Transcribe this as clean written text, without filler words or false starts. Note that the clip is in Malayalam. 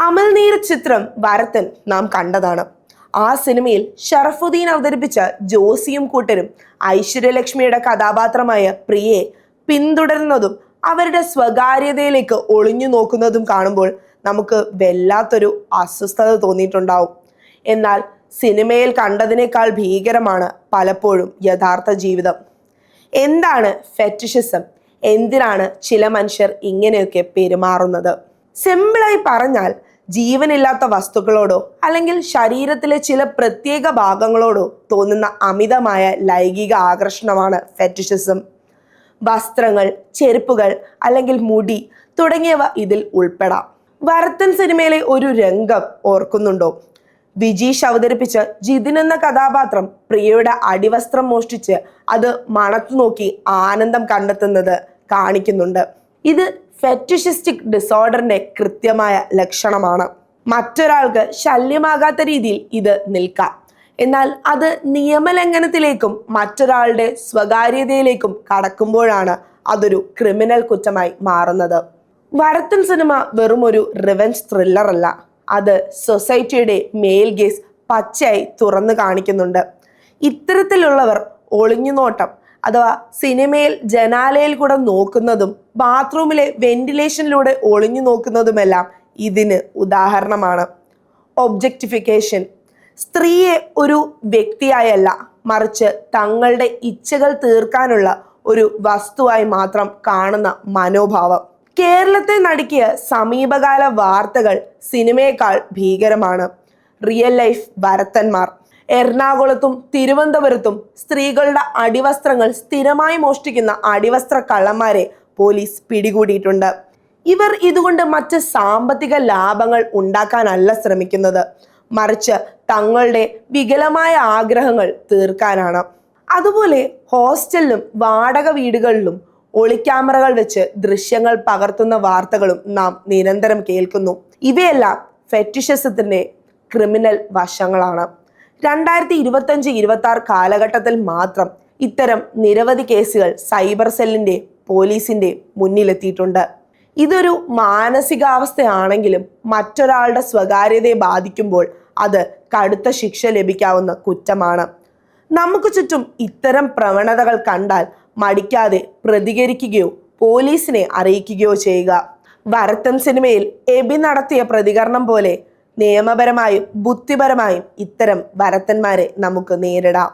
അമൽനീർ ചിത്രം വരത്തൻ നാം കണ്ടതാണ്. ആ സിനിമയിൽ ഷറഫുദ്ദീൻ അവതരിപ്പിച്ച ജോസിയും കൂട്ടരും ഐശ്വര്യലക്ഷ്മിയുടെ കഥാപാത്രമായ പ്രിയയെ പിന്തുടരുന്നതും അവരുടെ സ്വകാര്യതയിലേക്ക് ഒളിഞ്ഞു നോക്കുന്നതും കാണുമ്പോൾ നമുക്ക് വല്ലാത്തൊരു അസ്വസ്ഥത തോന്നിയിട്ടുണ്ടാവും. എന്നാൽ സിനിമയിൽ കണ്ടതിനേക്കാൾ ഭീകരമാണ് പലപ്പോഴും യഥാർത്ഥ ജീവിതം. എന്താണ് ഫെറ്റിഷിസം? എന്തിനാണ് ചില മനുഷ്യർ ഇങ്ങനെയൊക്കെ പെരുമാറുന്നത്? സിമ്പിളായി പറഞ്ഞാൽ, ജീവനില്ലാത്ത വസ്തുക്കളോടോ അല്ലെങ്കിൽ ശരീരത്തിലെ ചില പ്രത്യേക ഭാഗങ്ങളോടോ തോന്നുന്ന അമിതമായ ലൈംഗിക ആകർഷണമാണ് ഫെറ്റിഷിസം. വസ്ത്രങ്ങൾ, ചെരുപ്പുകൾ അല്ലെങ്കിൽ മുടി തുടങ്ങിയവ ഇതിൽ ഉൾപ്പെടാം. വരത്തൻ സിനിമയിലെ ഒരു രംഗം ഓർക്കുന്നുണ്ടോ? വിജീഷ് അവതരിപ്പിച്ച ജിതിൻ എന്ന കഥാപാത്രം പ്രിയയുടെ അടിവസ്ത്രം മോഷ്ടിച്ച് അത് മണത്തു നോക്കി ആനന്ദം കണ്ടെത്തുന്നത് കാണിക്കുന്നുണ്ട്. ഇത് ഫെറ്റിഷിസ്റ്റിക് ഡിസോർഡറിന്റെ കൃത്യമായ ലക്ഷണമാണ്. മറ്റൊരാൾക്ക് ശല്യമാകാത്ത രീതിയിൽ ഇത് നിൽക്കാം, എന്നാൽ അത് നിയമലംഘനത്തിലേക്കും മറ്റൊരാളുടെ സ്വകാര്യതയിലേക്കും കടക്കുമ്പോഴാണ് അതൊരു ക്രിമിനൽ കുറ്റമായി മാറുന്നത്. വരത്തൻ സിനിമ വെറും ഒരു റിവെഞ്ച് ത്രില്ലർ അല്ല, അത് സൊസൈറ്റിയുടെ മെയിൽ ഗേസ് പച്ചയായി തുറന്നു കാണിക്കുന്നുണ്ട്. ഇത്തരത്തിലുള്ളവർ ഒളിഞ്ഞുനോട്ടം അഥവാ സിനിമയിൽ ജനാലയിൽ കൂടെ നോക്കുന്നതും ബാത്റൂമിലെ വെന്റിലേഷനിലൂടെ ഒളിഞ്ഞു നോക്കുന്നതുമെല്ലാം ഇതിന് ഉദാഹരണമാണ്. ഒബ്ജക്റ്റിഫിക്കേഷൻ, സ്ത്രീയെ ഒരു വ്യക്തിയായല്ല മറിച്ച് തങ്ങളുടെ ഇച്ഛകൾ തീർക്കാനുള്ള ഒരു വസ്തുവായി മാത്രം കാണുന്ന മനോഭാവം. കേരളത്തെ നടുക്കിയ സമീപകാല വാർത്തകൾ സിനിമയേക്കാൾ ഭീകരമാണ്. Real life വരത്തന്മാർ. എറണാകുളത്തും തിരുവനന്തപുരത്തും സ്ത്രീകളുടെ അടിവസ്ത്രങ്ങൾ സ്ഥിരമായി മോഷ്ടിക്കുന്ന അടിവസ്ത്ര കള്ളന്മാരെ പോലീസ് പിടികൂടിയിട്ടുണ്ട്. ഇവർ ഇതുകൊണ്ട് മറ്റ് സാമ്പത്തിക ലാഭങ്ങൾ ഉണ്ടാക്കാനല്ല ശ്രമിക്കുന്നത്, മറിച്ച് തങ്ങളുടെ വികലമായ ആഗ്രഹങ്ങൾ തീർക്കാനാണ്. അതുപോലെ ഹോസ്റ്റലിലും വാടക വീടുകളിലും ഒളിക്യാമറകൾ വെച്ച് ദൃശ്യങ്ങൾ പകർത്തുന്ന വാർത്തകളും നാം നിരന്തരം കേൾക്കുന്നു. ഇവയെല്ലാം ഫെറ്റിഷിസത്തിന്റെ ക്രിമിനൽ വശങ്ങളാണ്. 2025-26 കാലഘട്ടത്തിൽ മാത്രം ഇത്തരം നിരവധി കേസുകൾ സൈബർ സെല്ലിന്റെ പോലീസിന്റെ മുന്നിലെത്തിയിട്ടുണ്ട്. ഇതൊരു മാനസികാവസ്ഥയാണെങ്കിലും മറ്റൊരാളുടെ സ്വകാര്യതയെ ബാധിക്കുമ്പോൾ അത് കടുത്ത ശിക്ഷ ലഭിക്കാവുന്ന കുറ്റമാണ്. നമുക്ക് ചുറ്റും ഇത്തരം പ്രവണതകൾ കണ്ടാൽ മടിക്കാതെ പ്രതികരിക്കുകയോ പോലീസിനെ അറിയിക്കുകയോ ചെയ്യുക. വരത്തൻ സിനിമയിൽ എബി നടത്തിയ പ്രതികരണം പോലെ നിയമപരമായും ബുദ്ധിപരമായും ഇത്തരം വരത്തന്മാരെ നമുക്ക് നേരിടാം.